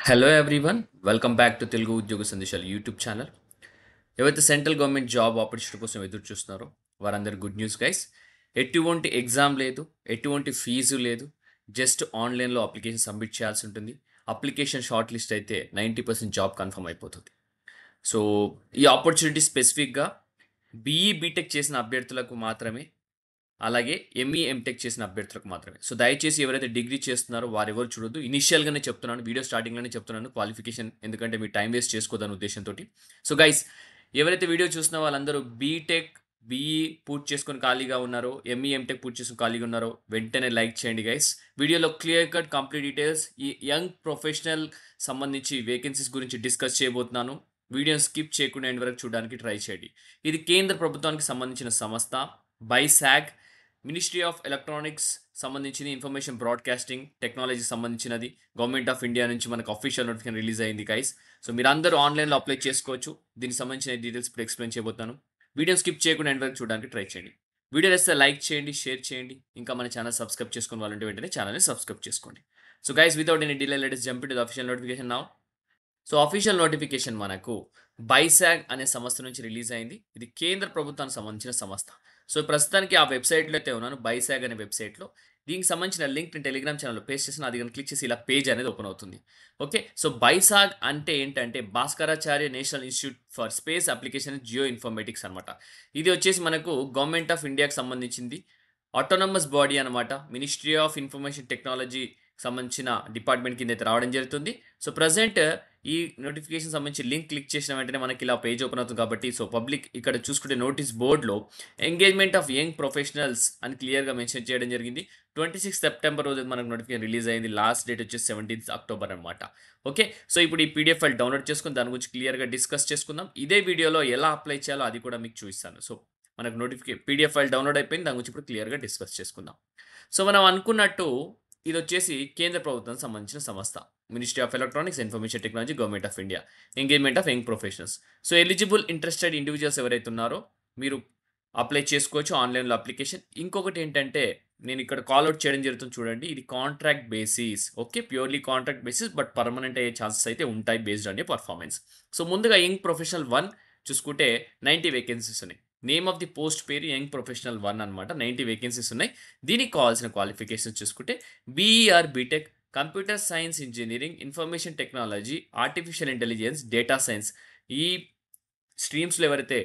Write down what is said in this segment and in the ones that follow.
Hello everyone, welcome back to Telugu ఉద్యోగ సందేశాలు YouTube channel. ఎవరైతే సెంట్రల్ గవర్నమెంట్ జాబ్ ఆపర్చునిటీ కోసం ఎదురు చూస్తున్నారో వారందరి గుడ్ న్యూస్ గైస్. ఎటువంటి ఎగ్జామ్ లేదు, ఎటువంటి ఫీజు లేదు. జస్ట్ ఆన్లైన్లో అప్లికేషన్ సబ్మిట్ చేయాల్సి ఉంటుంది. అప్లికేషన్ షార్ట్ లిస్ట్ అయితే 90% జాబ్ కన్ఫర్మ్ అయిపోతుంది. సో ఈ ఆపర్చునిటీ స్పెసిఫిక్గా బీఈ బీటెక్ చేసిన అభ్యర్థులకు మాత్రమే, అలాగే ఎంఈ ఎంటెక్ చేసిన అభ్యర్థులకు మాత్రమే. సో దయచేసి ఎవరైతే డిగ్రీ చేస్తున్నారో వారెవరు చూడొద్దు. ఇనిషియల్గానే చెప్తున్నాను, వీడియో స్టార్టింగ్లోనే చెప్తున్నాను క్వాలిఫికేషన్, ఎందుకంటే మీ టైం వేస్ట్ చేసుకోదన్న ఉద్దేశంతో. సో గైస్, ఎవరైతే వీడియో చూసిన వాళ్ళందరూ బీటెక్ బీఈ పూర్తి చేసుకొని ఖాళీగా ఉన్నారో, ఎంఈ ఎంటెక్ పూర్తి చేసుకొని ఖాళీగా ఉన్నారో వెంటనే లైక్ చేయండి గైస్. వీడియోలో క్లియర్ కట్ కంప్లీట్ డీటెయిల్స్ ఈ యంగ్ ప్రొఫెషనల్ సంబంధించి వేకెన్సీస్ గురించి డిస్కస్ చేయబోతున్నాను. వీడియోని స్కిప్ చేయకుండా ఎండ్ వరకు చూడడానికి ట్రై చేయండి. ఇది కేంద్ర ప్రభుత్వానికి సంబంధించిన సంస్థ బైసాగ్, మినిస్ట్రీ ఆఫ్ ఎలక్ట్రానిక్స్ సంబంధించింది, ఇన్ఫర్మేషన్ బ్రాడ్కాస్టింగ్ టెక్నాలజీ సంబంధించినది. గవర్నమెంట్ ఆఫ్ ఇండియా నుంచి మనకు అఫీషియల్ నోటిఫికేషన్ రిలీజ్ అయింది గైస్. సో మీరు అందరూ ఆన్లైన్లో అప్లై చేసుకోవచ్చు. దీనికి సంబంధించిన డీటెయిల్స్ ఇప్పుడు ఎక్స్ప్లెయిన్ చేయబోతాను. వీడియో స్కిప్ చేయకుండా ఎండ్ వరకు చూడడానికి ట్రై చేయండి. వీడియో వేస్తే లైక్ చేయండి, షేర్ చేయండి. ఇంకా మన ఛానల్ సబ్స్క్రైబ్ చేసుకుని వాళ్ళంటే వెంటనే ఛానల్ని సబ్స్క్రైబ్ చేసుకోండి. So guys, without any delay let us jump to the official notification now. So official notification మనకు బైసాగ్ అనే సంస్థ నుంచి రిలీజ్ అయింది. ఇది కేంద్ర ప్రభుత్వానికి సంబంధించిన సంస్థ. సో ప్రస్తుతానికి ఆ వెబ్సైట్లో అయితే ఉన్నాను, బైసాగ్ అనే వెబ్సైట్లో. దీనికి సంబంధించిన లింక్ నేను టెలిగ్రామ్ ఛానల్లో పేస్ట్ చేసిన, అది కానీ క్లిక్ చేసి ఇలా పేజ్ అనేది ఓపెన్ అవుతుంది. ఓకే, సో బైసాగ్ అంటే ఏంటంటే Bhaskaracharya national institute for space application Jio informatics అనమాట. ఇది వచ్చేసి మనకు గవర్నమెంట్ ఆఫ్ ఇండియాకి సంబంధించింది ఆటోనమస్ బాడీ అనమాట. మినిస్ట్రీ ఆఫ్ ఇన్ఫర్మేషన్ టెక్నాలజీ సంబంధించిన డిపార్ట్మెంట్ కింద అయితే రావడం జరుగుతుంది. సో ప్రజెంట్ ఈ నోటిఫికేషన్ సంబంధించి లింక్ క్లిక్ చేసిన వెంటనే మనకి ఇలా పేజ్ ఓపెన్ అవుతుంది. కాబట్టి సో పబ్లిక్ ఇక్కడ చూసుకుంటే నోటీస్ బోర్డ్లో ఎంగేజ్మెంట్ ఆఫ్ యంగ్ ప్రొఫెషనల్స్ అని క్లియర్గా మెన్షన్ చేయడం జరిగింది. 26 సెప్టెంబర్ రోజు మనకు నోటిఫికేషన్ రిలీజ్ అయింది. లాస్ట్ డేట్ వచ్చేసి 17 అక్టోబర్ అనమాట. ఓకే, సో ఇప్పుడు ఈ పీడిఎఫ్ ఫైల్ డౌన్లోడ్ చేసుకుని దాని గురించి క్లియర్గా డిస్కస్ చేసుకుందాం. ఇదే వీడియోలో ఎలా అప్లై చేయాలో అది కూడా మీకు చూపిస్తాను. సో మనకు పీడిఎఫ్ ఫైల్ డౌన్లోడ్ అయిపోయింది. దాని గురించి ఇప్పుడు క్లియర్గా డిస్కస్ చేసుకుందాం. సో మనం అనుకున్నట్టు ఇది వచ్చేసి కేంద్ర ప్రభుత్వానికి సంబంధించిన సంస్థ, ministry of electronics information technology, government of India, engagement of young professionals. So eligible interested individuals ఎవరైతే ఉన్నారో మీరు అప్లై చేసుకోవచ్చు ఆన్లైన్లో అప్లికేషన్. ఇంకొకటి ఏంటంటే నేను ఇక్కడ కాల్ అవుట్ చేయడం జరుగుతుంది చూడండి, ఇది contract basis. Okay, purely contract basis, but permanent అయ్యే ఛాన్సెస్ అయితే ఉంటాయి based on your performance. So ముందుగా యంగ్ ప్రొఫెషనల్ 1 చూసుకుంటే 90 వేకెన్సీస్ ఉన్నాయి. నేమ్ ఆఫ్ ది పోస్ట్ పేరు యంగ్ ప్రొఫెషనల్ 1 అనమాట. 90 వేకెన్సీస్ ఉన్నాయి. దీనికి కావాల్సిన క్వాలిఫికేషన్స్ చూసుకుంటే BE or BTech, computer science engineering, information technology, artificial intelligence, data science, ఈ స్ట్రీమ్స్లో ఎవరైతే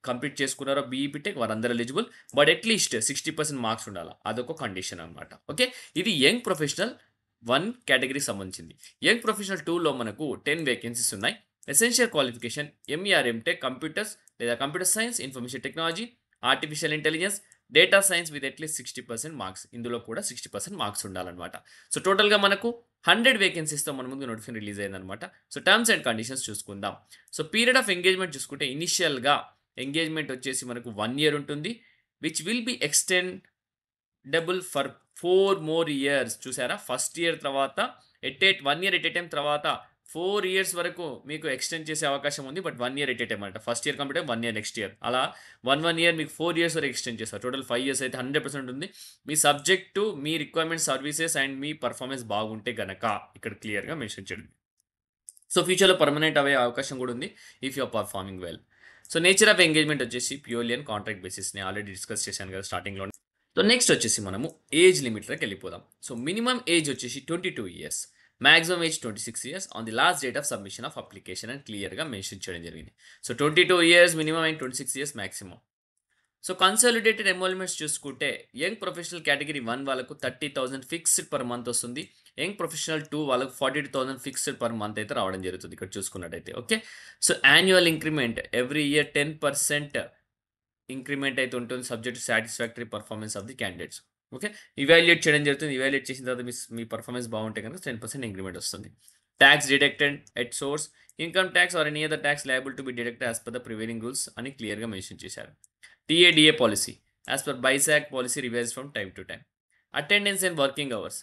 కంప్లీట్ చేసుకున్నారో బీఈ బీటెక్ వారందరూ ఎలిజిబుల్. బట్ అట్లీస్ట్ 60% మార్క్స్ ఉండాలి, అదొక కండిషన్ అనమాట. ఓకే, ఇది యంగ్ ప్రొఫెషనల్ 1 కేటగిరీకి సంబంధించింది. యంగ్ ప్రొఫెషనల్ 2లో మనకు 10 వేకెన్సీస్ ఉన్నాయి. Essential qualification ME or MTech, computers లేదా computer science, information technology, artificial intelligence, data science with at least 60% marks. ఇందులో కూడా 60% మార్క్స్ ఉండాలన్నమాట. సో టోటల్గా మనకు 100 వేకెన్సీస్తో మన ముందు నోటిఫికేషన్ రిలీజ్ అయిందనమాట. సో టర్మ్స్ అండ్ కండిషన్స్ చూసుకుందాం. సో పీరియడ్ ఆఫ్ ఎంగేజ్మెంట్ చూసుకుంటే ఇనిషియల్గా ఎంగేజ్మెంట్ వచ్చేసి మనకు 1 ఇయర్ ఉంటుంది, which will be extendable for 4 more years. చూసారా, ఫస్ట్ ఇయర్ తర్వాత 1 year ఎట్ ఏ టైం, తర్వాత 4 years వరకు మీకు ఎక్స్టెండ్ చేసే అవకాశం ఉంది. But 1 year at a time అంట. First year complete 1 year next year, అలా 1 year మీకు 4 years వరకు ఎక్స్టెండ్ చేస్తారు. టోటల్ 5 years అయితే 100% ఉంది. మీ సబ్జెక్టు, మీ రిక్వైర్మెంట్, సర్వీసెస్ అండ్ మీ పర్ఫార్మెన్స్ బాగుంటే గనక ఇక్కడ క్లియర్గా మెన్షన్ చేయండి. సో ఫ్యూచర్లో పర్మనెంట్ అయ్యే అవకాశం కూడా ఉంది if you are performing well. So nature of engagement వచ్చేసి ప్యూర్లీ అండ్ కాంట్రాక్ట్ బేసిస్. నేను ఆల్రెడీ డిస్కస్ చేశాను కదా స్టార్టింగ్లో. సో నెక్స్ట్ వచ్చేసి మనము ఏజ్ లిమిట్లోకి వెళ్ళిపోదాం. సో మినిమం ఏజ్ వచ్చేసి 22 years, maximum age 26 years on the last date of submission of application అని క్లియర్గా మెన్షన్ చేయడం జరిగింది. So 22 years minimum and 26 years maximum. So consolidated enrolments చూసుకుంటే యంగ్ ప్రొఫెషనల్ కేటగిరీ 1 వాళ్ళకు 30,000 ఫిక్స్డ్ పర్ మంత్ వస్తుంది. Young professional 2 వాళ్ళకు 42,000 fixed per month అయితే రావడం జరుగుతుంది ఇక్కడ చూసుకున్నట్టయితే. Okay, so annual increment every year 10% increment అయితే ఉంటుంది, subject satisfactory performance of the candidates. Okay, evaluate చేయడం జరుగుతుంది. ఇవాల్యుయేట్ చేసిన తర్వాత మీ పర్ఫార్మెన్స్ బాగుంటే కనుక 10% ఇంక్రిమెంట్ వస్తుంది. Tax deducted at source, income tax or any other tax liable to be deducted as per the prevailing rules అని క్లియర్గా మెన్షన్ చేశారు. TADA policy as per BISAG policy revise from time to time. Attendance and working hours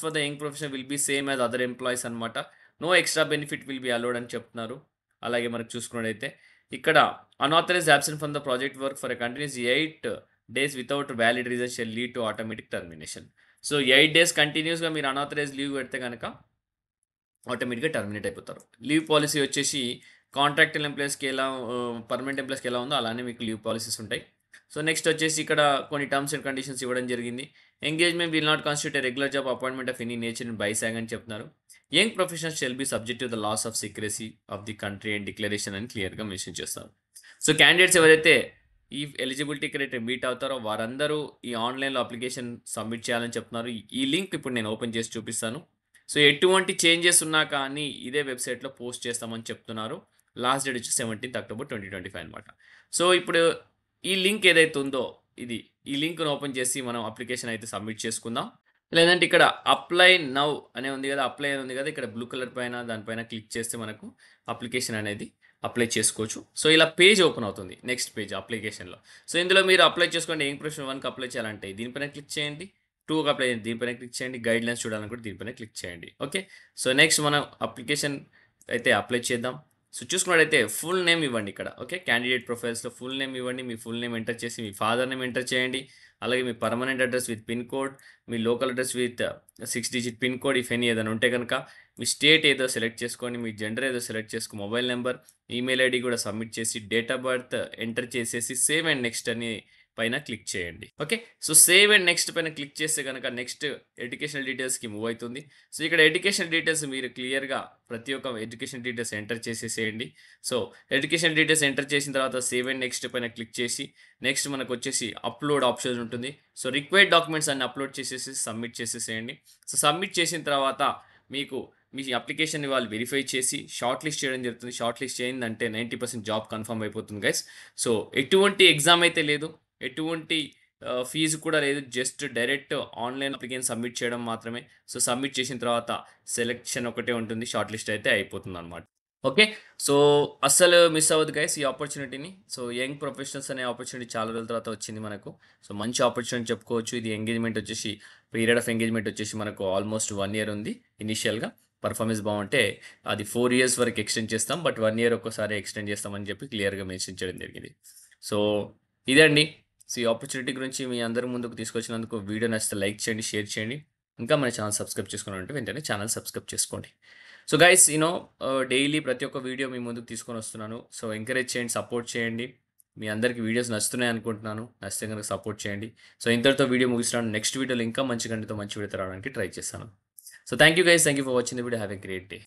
for the young profession will be same as other employees అనమాట. No extra benefit will be allowed అని చెప్తున్నారు. అలాగే మనకు చూసుకున్నట్టయితే ఇక్కడ unauthorised absent from the project work for a continuous 8 days without valid reason shall lead to automatic termination. So 8 days కంటిన్యూస్గా మీరు unauthorised leave పెడితే కనుక ఆటోమేటిక్‌గా టర్మినేట్ అయిపోతారు. లీవ్ పాలిసీ వచ్చేసి కాంట్రాక్టువల్ ఎంప్లాయీస్‌కి ఎలా పర్మనెంట్ ఎంప్లాయీస్‌కి ఎలా ఉందో అలానే మీకు లీవ్ పాలిసీస్ ఉంటాయి. సో, నెక్స్ట్ వచ్చేసి ఇక్కడ కొన్ని టర్మ్స్ అండ్ కండిషన్స్ ఇవ్వడం జరిగింది. Engagement will not constitute a regular job appointment of any nature in BISAG అని చెప్తున్నారు. Young professionals shall be subject to the laws of secrecy of the country and declaration అని క్లియర్‌గా mention చేస్తారు. So, candidates ఎవరైతే ఈ eligibility criteria meet అవుతారో వారందరూ ఈ ఆన్‌లైన్‌లో అప్లికేషన్ సబ్మిట్ చేయాలని చెప్తున్నారు. ఈ లింక్ ఇప్పుడు నేను ఓపెన్ చేసి చూపిస్తాను. సో, ఎటువంటి చేంజెస్ ఉన్నా కానీ ఇదే వెబ్‌సైట్‌లో పోస్ట్ చేస్తామని చెప్తున్నారు. లాస్ట్ డేట్ వచ్చి 17థ్ అక్టోబర్ 2025 అనమాట. సో, ఇప్పుడు ఈ లింక్ ఏదైతే ఉందో ఇది. ఈ లింక్‌ని ఓపెన్ చేసి మనం అప్లికేషన్ అయితే సబ్మిట్ చేసుకుందాం. లేదంటే ఇక్కడ అప్లై నౌ అనే ఉంది గదా! అప్లై అని ఉంది గదా! ఇక్కడ బ్లూ కలర్ పైన దానిపైన క్లిక్ చేస్తే మనకు అప్లికేషన్ అనేది అప్లై చేసుకోవచ్చు. సో, ఇలా పేజ్ ఓపెన్ అవుతుంది. నెక్స్ట్ పేజ్ అప్లికేషన్‌లో. సో, ఇందులో మీరు అప్లై చేసుకోండి. యంగ్ ప్రొఫెషనల్ 1కి అప్లై చేయాలంటే దీనిపైన క్లిక్ చేయండి. 2కి అప్లై చేయండి. దీనిపైన క్లిక్ చేయండి. గైడ్‌లైన్స్ చూడాలనుకుంటే దీనిపైన క్లిక్ చేయండి. ఓకే. సో, నెక్స్ట్ మనం అప్లికేషన్ అయితే అప్లై చేద్దాం. సో, చూసుకున్నట్టయితే ఫుల్ నేమ్ ఇవ్వండి ఇక్కడ. ఓకే. క్యాండిడేట్ ప్రొఫైల్స్‌లో ఫుల్ నేమ్ ఇవ్వండి. మీ ఫుల్ నేమ్ ఎంటర్ చేసి మీ ఫాదర్ నేమ్ ఎంటర్ చేయండి. అలాగే మీ permanent address with pin code, మీ local address with 6 digit pin code if any ఏదైనా ఉంటే గనక, మీ స్టేట్ ఏదో సెలెక్ట్ చేసుకోండి. మీ జెండర్ ఏదో సెలెక్ట్ చేసుకో, మొబైల్ నంబర్, ఈమెయిల్ ఐడీ కూడా సబ్మిట్ చేసి, డేట్ ఆఫ్ బర్త్ ఎంటర్ చేసేసి సేవ్ అండ్ నెక్స్ట్ అని పైన క్లిక్ చేయండి. Okay. So, save and next పైన క్లిక్ చేస్తే గనక నెక్స్ట్ ఎడ్యుకేషనల్ డీటెయిల్స్‌కి మూవ్ అయితుంది. సో, ఇక్కడ ఎడ్యుకేషన్ డీటెయిల్స్ మీరు క్లియర్‌గా ప్రతి ఒక్క ఎడ్యుకేషన్ డీటెయిల్స్ ఎంటర్ చేసేసేయండి. సో, ఎడ్యుకేషన్ డీటెయిల్స్ ఎంటర్ చేసిన తర్వాత సేవ్ అండ్ నెక్స్ట్ పైన క్లిక్ చేసి, నెక్స్ట్ మనకొచ్చేసి అప్‌లోడ్ ఆప్షన్ ఉంటుంది. సో, రిక్వైర్డ్ డాక్యుమెంట్స్ అన్ని అప్‌లోడ్ చేసేసి సబ్మిట్ చేసేసేయండి. సో, సబ్మిట్ చేసిన తర్వాత మీకు మీ అప్లికేషన్‌ని వాళ్ళు వెరిఫై చేసి షార్ట్ లిస్ట్ చేయడం జరుగుతుంది. షార్ట్ లిస్ట్ అయిందంటే 90% జాబ్ కన్ఫర్మ్ అయిపోతుంది గైస్. సో, ఎటువంటి ఎగ్జామ్ అయితే లేదు. ఎటువంటి ఫీజు కూడా లేదు. Just direct online application submit చేయడం మాత్రమే. సో, సబ్మిట్ చేసిన తర్వాత సెలక్షన్ ఒకటే ఉంటుంది. షార్ట్ లిస్ట్ అయితే అయిపోతుందనమాట. ఓకే. సో, అస్సలు మిస్ అవ్వద్దు గైస్ ఈ ఆపర్చునిటీని. సో, యంగ్ ప్రొఫెషనల్స్ అనే ఆపర్చునిటీ చాలా రోజుల తర్వాత వచ్చింది మనకు. సో, మంచి ఆపర్చునిటీ చెప్పుకోవచ్చు. ఇది ఎంగేజ్‌మెంట్ వచ్చేసి పీరియడ్ ఆఫ్ ఎంగేజ్‌మెంట్ వచ్చేసి మనకు ఆల్మోస్ట్ 1 ఇయర్ ఉంది ఇనీషియల్‌గా. పర్ఫార్మెన్స్ బావుంటే అది 4 ఇయర్స్ వరకు ఎక్స్‌టెండ్ చేస్తాం. బట్ 1 ఇయర్ ఒక్కసారి ఎక్స్‌టెండ్ చేస్తామని చెప్పి క్లియర్‌గా మెన్షన్ చేయడం జరిగింది. సో, ఇదండి. సో, ఈ ఆపర్చునిటీ గురించి మీ అందరి ముందుకు తీసుకొచ్చినందుకు వీడియో నచ్చితే లైక్ చేయండి, షేర్ చేయండి. ఇంకా మన ఛానెల్ సబ్స్క్రైబ్ చేసుకున్నారంటే వెంటనే ఛానెల్ సబ్స్క్రైబ్ చేసుకోండి. సో, గైస్ డైలీ ప్రతి ఒక్క వీడియో మీ ముందుకు తీసుకొనొస్తున్నాను. సో, ఎంకరేజ్ చేయండి, సపోర్ట్ చేయండి. మీ అందరికి వీడియోస్ నచ్చుతున్నాయి అనుకుంటున్నాను. నచ్చితే గనుక సపోర్ట్ చేయండి. సో, ఇంతటితో వీడియో ముగిస్తున్నాను. నెక్స్ట్ వీడియోలో ఇంకా మంచి కంటెంట్‌తో మంచి వీడియోతో రావడానికి ట్రై చేస్తాను. So, thank you guys. Thank you for watching the video. Have a great day.